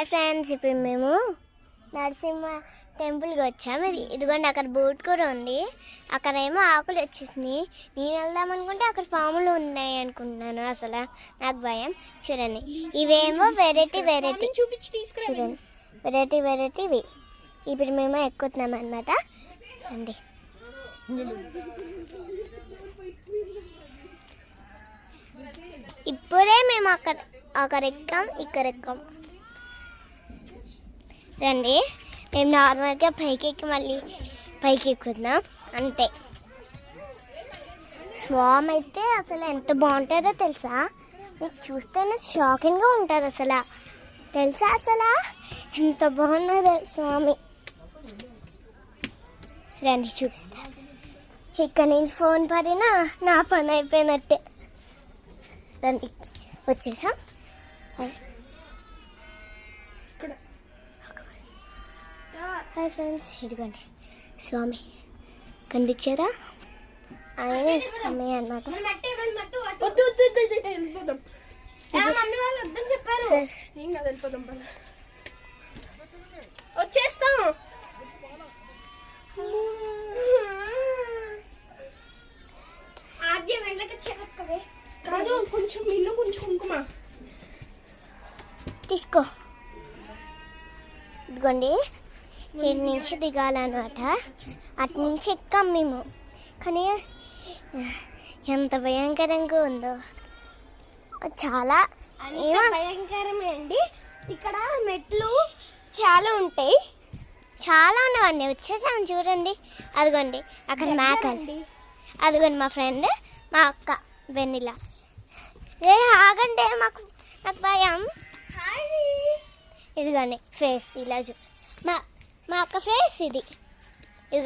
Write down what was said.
Hi friends, ఇప్పుడు మేము నరసింహ టెంపుల్కి వచ్చాము. ఇదిగోండి అక్కడ బోట్ కూడా ఉంది. అక్కడ ఏమో ఆకులు వచ్చేసినాయి. నేను వెళ్దామనుకుంటే అక్కడ పాములు ఉన్నాయి అనుకుంటున్నాను. అసలు నాకు భయం. చూడండి, ఇవేమో వెరైటీ చూడండి, వెరైటీవి. ఇప్పుడు మేము ఎక్కుతున్నాం అనమాట. అండి ఇప్పుడే మేము అక్కడ ఎక్కాం, ఇక్కడ ఎక్కాం. రండి, మేము నార్మల్గా పైకి ఎక్కి మళ్ళీ పైకి ఎక్కుతున్నాం అంతే. స్వామి అయితే అసలు ఎంత బాగుంటుందో తెలుసా? మీకు చూస్తేనే షాకింగ్గా ఉంటుంది అసలు. తెలుసా అసలు ఎంత బాగున్నదో స్వామి. రండి చూపిస్తా. ఇక్కడ నుంచి ఫోన్ పడినా నా పని అయిపోయినట్టే. రండి వచ్చేసాం. హాయ్ ఫ్రెండ్స్, ఇదిగోండి స్వామి కనిపించారా? ఆయన స్వామి అన్నమాట. వచ్చేస్తాం. కాదు, కొంచెం ఇల్లు కొంచెం కుంకుమ తీసుకో. ఇదిగోండి, ఇటు నుంచి దిగాలన్నమాట. అటు నుంచి ఎక్కాం మేము. కానీ ఎంత భయంకరంగా ఉందో, చాలా భయంకరమే అండి. ఇక్కడ మెట్లు చాలా ఉంటాయి, చాలా ఉన్నవన్నీ. వచ్చేసాం చూడండి. అదిగోండి అక్కడ మేకండి. అదిగోండి మా ఫ్రెండ్, మా అక్క వెన్నెల. ఆగండి, నాకు భయం. ఇదిగోండి ఫేస్ ఇలా చూ. మా అక్క ఫేస్ ఇది. ఇదిగోండి.